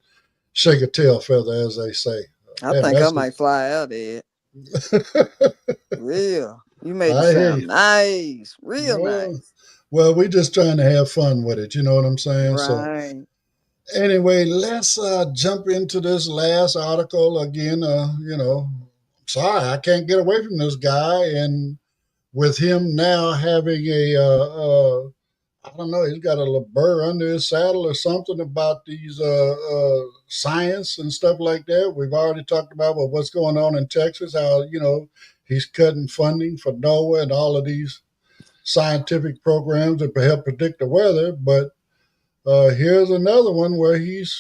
shake a tail feather, as they say. I think I might fly out there. Real. You made it sound nice. Real nice. Well, we're just trying to have fun with it. You know what I'm saying? Right. So anyway, let's jump into this last article again. Sorry, I can't get away from this guy. And with him now having I don't know, he's got a burr under his saddle or something about these science and stuff like that. We've already talked about what's going on in Texas, how, he's cutting funding for NOAA and all of these scientific programs that help predict the weather. But here's another one where he's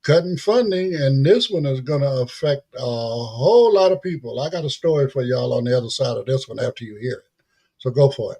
cutting funding, and this one is going to affect a whole lot of people. I got a story for y'all on the other side of this one after you hear it. So go for it.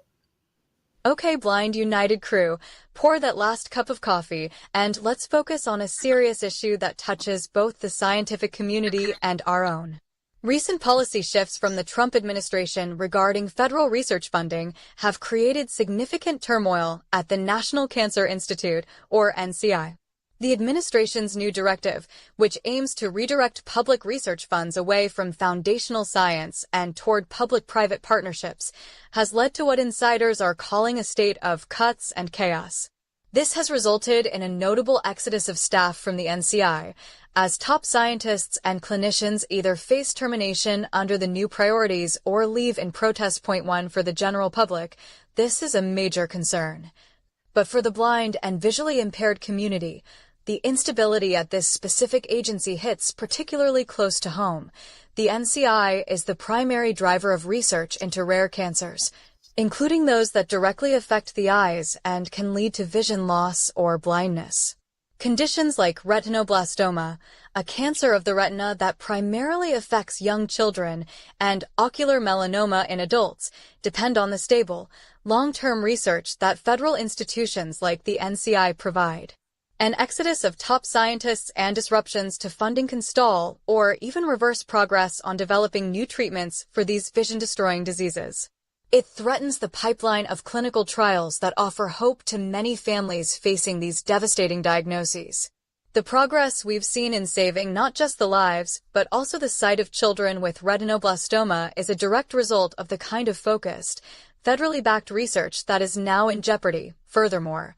Okay, Blind United crew, pour that last cup of coffee, and let's focus on a serious issue that touches both the scientific community and our own. Recent policy shifts from the Trump administration regarding federal research funding have created significant turmoil at the National Cancer Institute, or NCI. The administration's new directive, which aims to redirect public research funds away from foundational science and toward public-private partnerships, has led to what insiders are calling a state of cuts and chaos. This has resulted in a notable exodus of staff from the NCI, as top scientists and clinicians either face termination under the new priorities or leave in protest. Point one for the general public, this is a major concern. But for the blind and visually impaired community, the instability at this specific agency hits particularly close to home. The NCI is the primary driver of research into rare cancers, including those that directly affect the eyes and can lead to vision loss or blindness. Conditions like retinoblastoma, a cancer of the retina that primarily affects young children, and ocular melanoma in adults depend on the stable, long-term research that federal institutions like the NCI provide. An exodus of top scientists and disruptions to funding can stall or even reverse progress on developing new treatments for these vision-destroying diseases. It threatens the pipeline of clinical trials that offer hope to many families facing these devastating diagnoses. The progress we've seen in saving not just the lives, but also the sight of children with retinoblastoma is a direct result of the kind of focused, federally backed research that is now in jeopardy. Furthermore,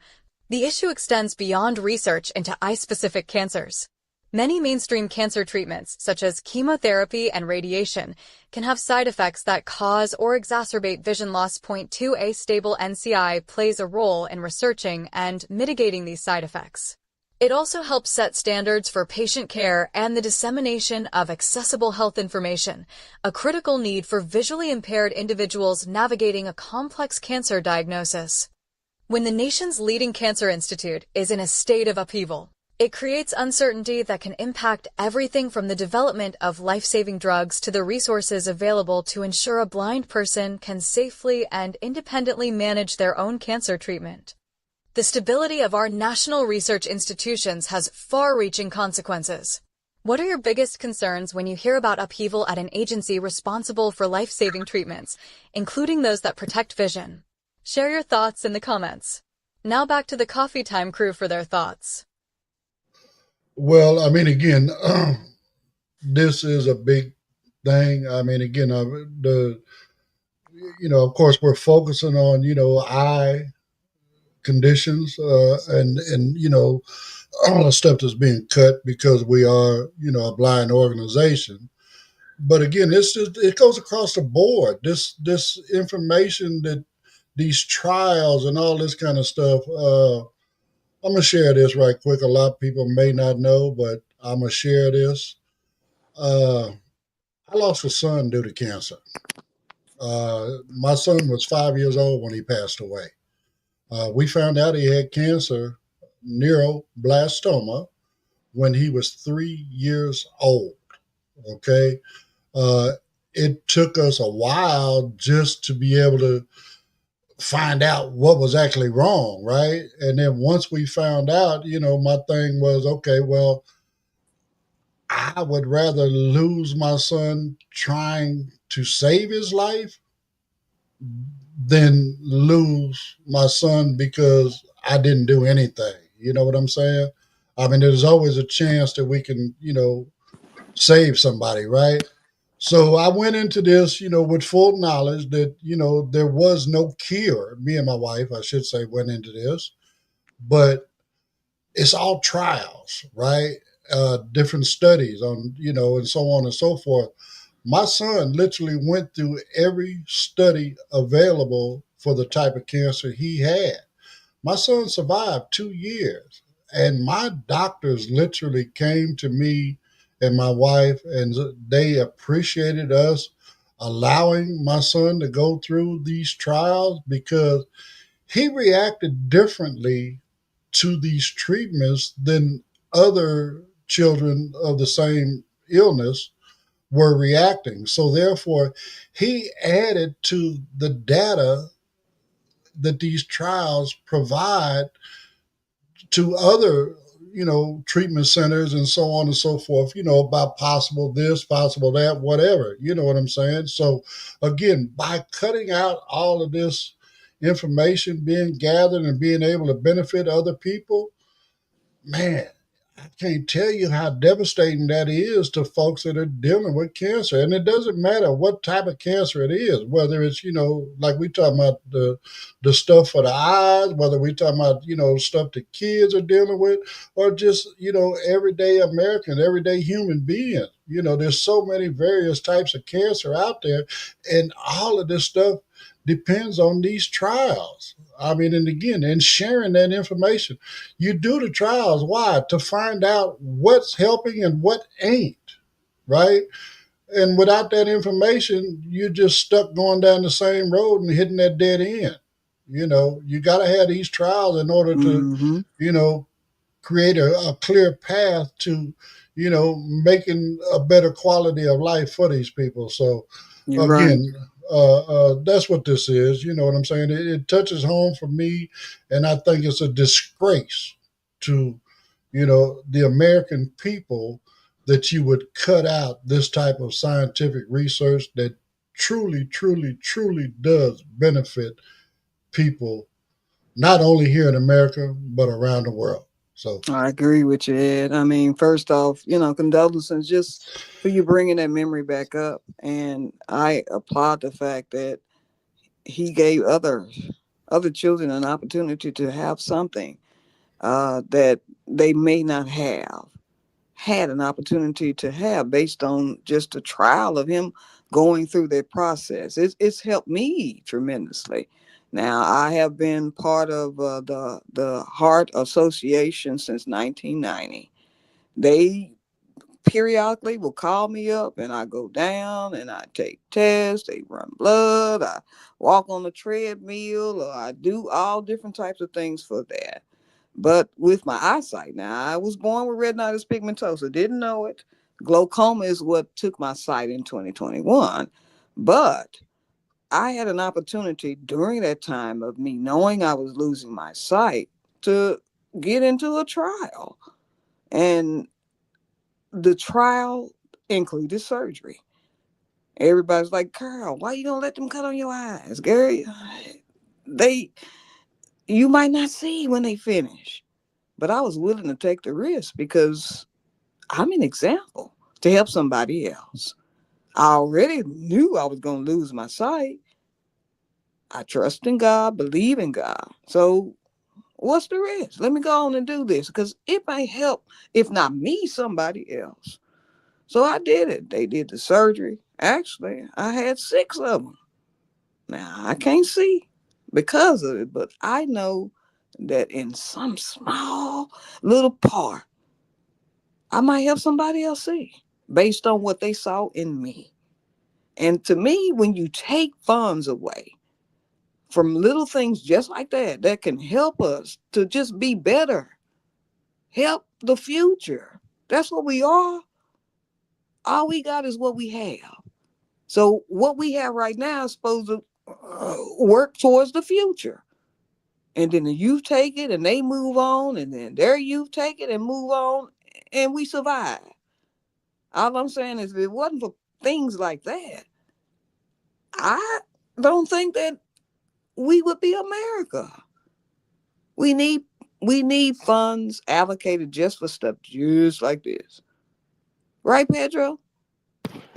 the issue extends beyond research into eye-specific cancers. Many mainstream cancer treatments, such as chemotherapy and radiation, can have side effects that cause or exacerbate vision loss. Point two, a stable NCI plays a role in researching and mitigating these side effects. It also helps set standards for patient care and the dissemination of accessible health information, a critical need for visually impaired individuals navigating a complex cancer diagnosis. When the nation's leading cancer institute is in a state of upheaval, it creates uncertainty that can impact everything from the development of life-saving drugs to the resources available to ensure a blind person can safely and independently manage their own cancer treatment. The stability of our national research institutions has far-reaching consequences. What are your biggest concerns when you hear about upheaval at an agency responsible for life-saving treatments, including those that protect vision? Share your thoughts in the comments. Now back to the Coffee Time crew for their thoughts. Well, I mean, again, this is a big thing. I mean, again, of course, we're focusing on, eye conditions, and all the stuff that's being cut because we are, a blind organization. But again, it goes across the board. This information that these trials and all this kind of stuff. I'm gonna share this right quick. A lot of people may not know, but I'm gonna share this. Uh, I lost a son due to cancer. My son was 5 years old when he passed away. We found out he had cancer, neuroblastoma, when he was 3 years old. Okay. Uh, it took us a while just to be able to find out what was actually wrong, right? And then once we found out, my thing was, okay, well, I would rather lose my son trying to save his life than lose my son because I didn't do anything. You know what I'm saying? I mean, there's always a chance that we can, save somebody, right? So I went into this, with full knowledge that, there was no cure. Me and my wife, I should say, went into this, but it's all trials, right? Different studies on, and so on and so forth. My son literally went through every study available for the type of cancer he had. My son survived 2 years, and my doctors literally came to me and my wife, and they appreciated us allowing my son to go through these trials because he reacted differently to these treatments than other children of the same illness were reacting. So therefore, he added to the data that these trials provide to other, treatment centers and so on and so forth, about possible this, possible that, whatever, you know what I'm saying? So again, by cutting out all of this information being gathered and being able to benefit other people, man, I can't tell you how devastating that is to folks that are dealing with cancer. And it doesn't matter what type of cancer it is, whether it's, like we talking about the stuff for the eyes, whether we talking about, stuff the kids are dealing with, or just, everyday American, everyday human beings. There's so many various types of cancer out there, and all of this stuff depends on these trials. I mean, and again, and sharing that information. You do the trials. Why? To find out what's helping and what ain't, right? And without that information, you're just stuck going down the same road and hitting that dead end. You got to have these trials in order to, create a clear path to, making a better quality of life for these people. So, You're again, right. that's what this is. You know what I'm saying? It touches home for me, and I think it's a disgrace to, the American people that you would cut out this type of scientific research that truly, truly, truly does benefit people, not only here in America, but around the world. So I agree with you, Ed. I mean, first off, condolences just for you bringing that memory back up. And I applaud the fact that he gave other children an opportunity to have something that they may not have had an opportunity to have based on just a trial of him going through that process. It's helped me tremendously. Now, I have been part of the Heart Association since 1990. They periodically will call me up, and I go down and I take tests, they run blood, I walk on the treadmill, or I do all different types of things for that. But with my eyesight now, I was born with retinitis pigmentosa, didn't know it. Glaucoma is what took my sight in 2021. But I had an opportunity during that time of me knowing I was losing my sight to get into a trial. And the trial included surgery. Everybody's like, Carl, why you gonna let them cut on your eyes? Gary, they you might not see when they finish. But I was willing to take the risk because I'm an example to help somebody else. I already knew I was gonna lose my sight. I trust in God, believe in God. So what's the risk? Let me go on and do this because it may help, if not me, somebody else. So I did it. They did the surgery. Actually, I had 6 of them. Now, I can't see because of it, but I know that in some small little part, I might help somebody else see based on what they saw in me. And to me, when you take funds away from little things just like that, that can help us to just be better, help the future. That's what we are. All we got is what we have. So what we have right now is supposed to work towards the future. And then the youth take it and they move on, and then their youth take it and move on, and we survive. All I'm saying is if it wasn't for things like that, I don't think that we would be America. We need funds allocated just for stuff just like this. Right, Pedro?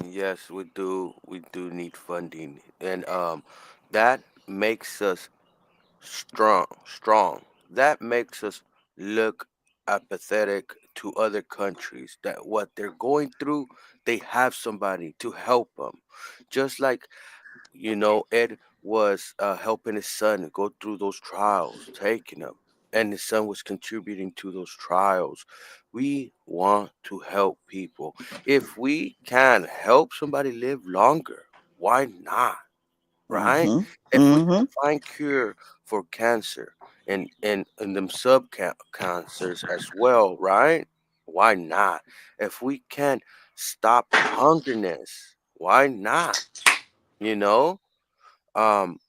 Yes, we do. We do need funding, and that makes us strong. Strong. That makes us look apathetic to other countries. That what they're going through, they have somebody to help them. Just like Ed was helping his son go through those trials, taking them, and his son was contributing to those trials. We want to help people. If we can help somebody live longer, why not? Right? Mm-hmm. If we Mm-hmm. can find cure for cancer and them cancers as well, right? Why not? If we can stop hungerness, why not? You know,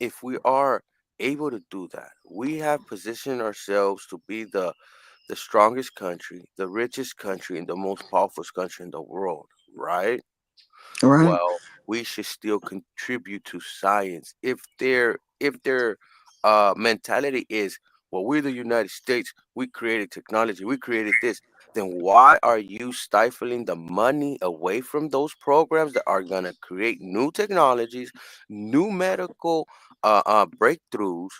if we are able to do that, we have positioned ourselves to be the strongest country, the richest country, and the most powerful country in the world, right? Right. Well, we should still contribute to science. If their mentality is, well, we're the United States, we created technology, we created this, then why are you stifling the money away from those programs that are gonna create new technologies, new medical breakthroughs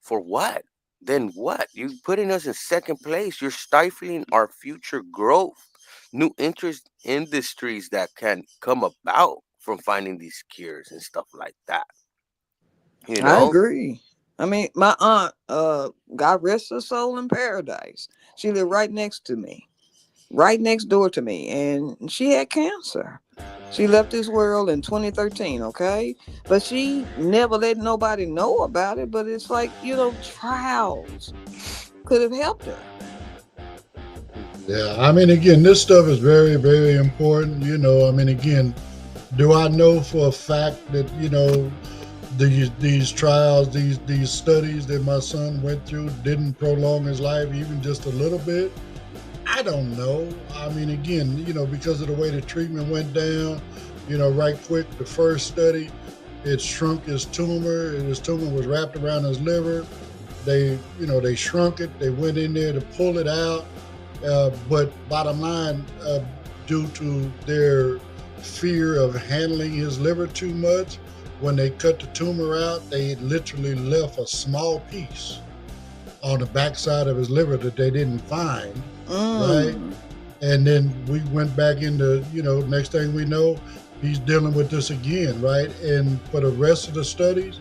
for what? Then what? You're putting us in second place. You're stifling our future growth, new interest industries that can come about from finding these cures and stuff like that. You I know? agree. I mean, my aunt, God rest her soul in paradise. She lived right next to me, right next door to me, and she had cancer. She left this world in 2013, okay? But she never let nobody know about it. But it's like, trials could have helped her. Yeah, I mean, again, this stuff is very, very important. I mean, again, do I know for a fact that these trials, these studies that my son went through didn't prolong his life even just a little bit? I don't know. I mean, again, because of the way the treatment went down, right quick, the first study, it shrunk his tumor, and his tumor was wrapped around his liver. They shrunk it. They went in there to pull it out. But bottom line, due to their fear of handling his liver too much, when they cut the tumor out, they literally left a small piece on the backside of his liver that they didn't find, right? Mm. And then we went back into, next thing we know, he's dealing with this again, right? And for the rest of the studies,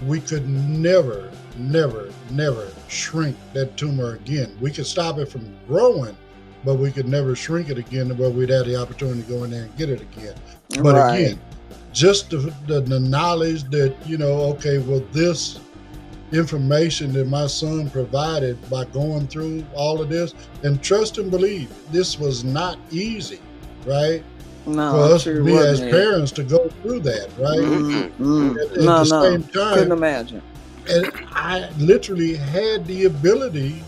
we could never, never, never shrink that tumor again. We could stop it from growing, but we could never shrink it again where we'd have the opportunity to go in there and get it again. But again, just the knowledge that, okay, well, this information that my son provided by going through all of this, and trust and believe, this was not easy, right? No, for us, me as parents, to go through that, right? At the same time, couldn't imagine. And I literally had the ability,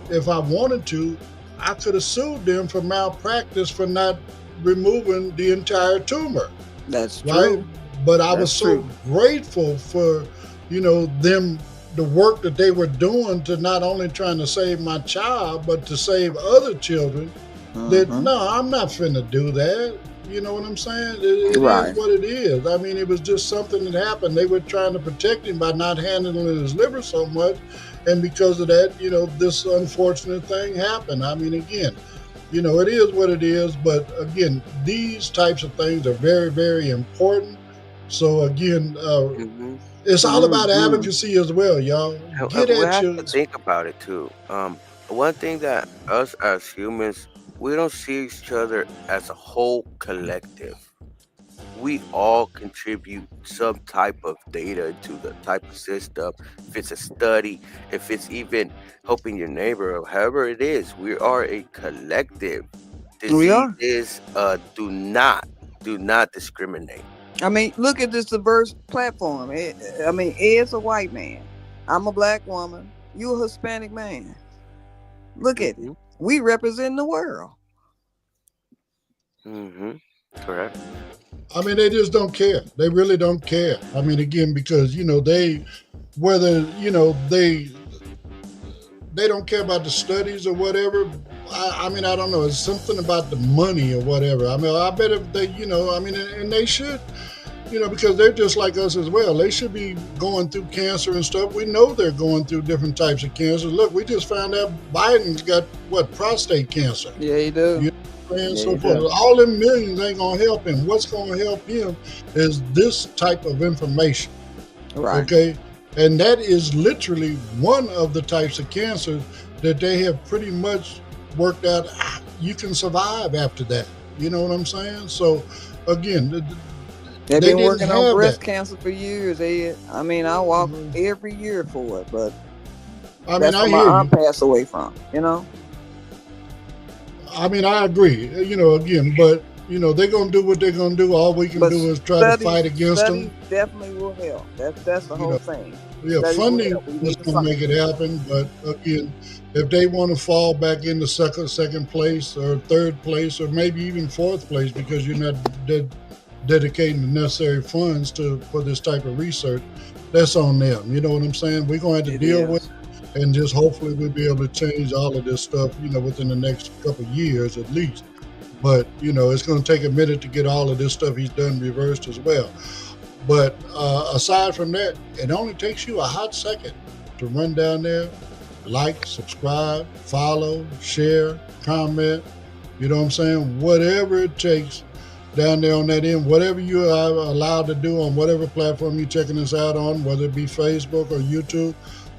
if I wanted to, I could have sued them for malpractice for not removing the entire tumor. That's true. Right? But I was so grateful for, them, the work that they were doing to not only trying to save my child, but to save other children. That, no, I'm not finna do that. You know what I'm saying? It is what it is. I mean, it was just something that happened. They were trying to protect him by not handling his liver so much. And because of that, this unfortunate thing happened. I mean, again, it is what it is. But again, these types of things are very, very important. So again, it's all about advocacy as well, y'all. Get at your... Think about it too. One thing that us as humans, we don't see each other as a whole collective. We all contribute some type of data to the type of system. If it's a study, if it's even helping your neighbor, or however it is, we are a collective. Diseases do not discriminate. I mean, look at this diverse platform. Ed's a white man. I'm a black woman. You a Hispanic man. Look at it. We represent the world. Correct. I mean, they just don't care. They really don't care. I mean, again, because, they don't care about the studies or whatever. I don't know. It's something about the money or whatever. I mean, I bet if they, and they should, because they're just like us as well. They should be going through cancer and stuff. We know they're going through different types of cancer. Look, we just found out Biden's got, prostate cancer. Yeah, he does. So forth. All them millions ain't gonna help him. What's gonna help him is this type of information. Right. Okay. And that is literally one of the types of cancers that they have pretty much worked out. You can survive after that. You know what I'm saying? So again, they've been working on breast cancer for years, Ed. I mean, I walk every year for it, but that's where my aunt passed away from, I mean, I agree, again, but, they're going to do what they're going to do. All we can do is try to fight against them. Definitely will help. That's the whole thing. Yeah, funding is going to make it happen. But again, if they want to fall back into second place or third place or maybe even fourth place because you're not dedicating the necessary funds for this type of research, that's on them. You know what I'm saying? We're going to have to deal with it. And just hopefully we'll be able to change all of this stuff, within the next couple of years at least. But, it's going to take a minute to get all of this stuff he's done reversed as well. But aside from that, it only takes you a hot second to run down there, like, subscribe, follow, share, comment. You know what I'm saying? Whatever it takes down there on that end, whatever you are allowed to do on whatever platform you're checking us out on, whether it be Facebook or YouTube,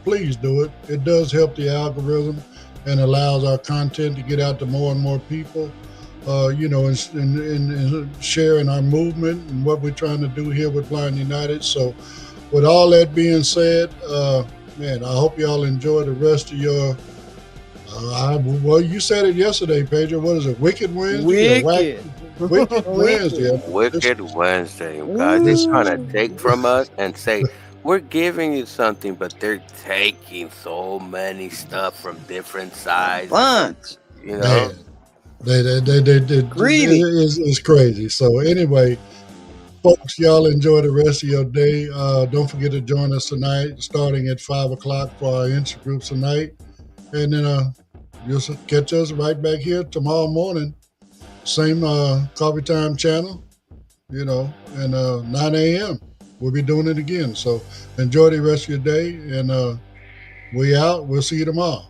please do it. It does help the algorithm and allows our content to get out to more and more people, and sharing our movement and what we're trying to do here with Blind United. So with all that being said, I hope y'all enjoy the rest of your, you said it yesterday, Pedro. What is it? Wicked Wednesday? Wicked Wednesday. Wicked Wednesday. Guys, they're trying to take from us and say, we're giving you something, but they're taking so many stuff from different sides. Bunch. They greedy. It's crazy. So anyway, folks, y'all enjoy the rest of your day. Don't forget to join us tonight, starting at 5:00 for our insta groups tonight, and then you'll catch us right back here tomorrow morning, same Coffee Time channel, and 9 a.m. We'll be doing it again. So enjoy the rest of your day, and we out. We'll see you tomorrow.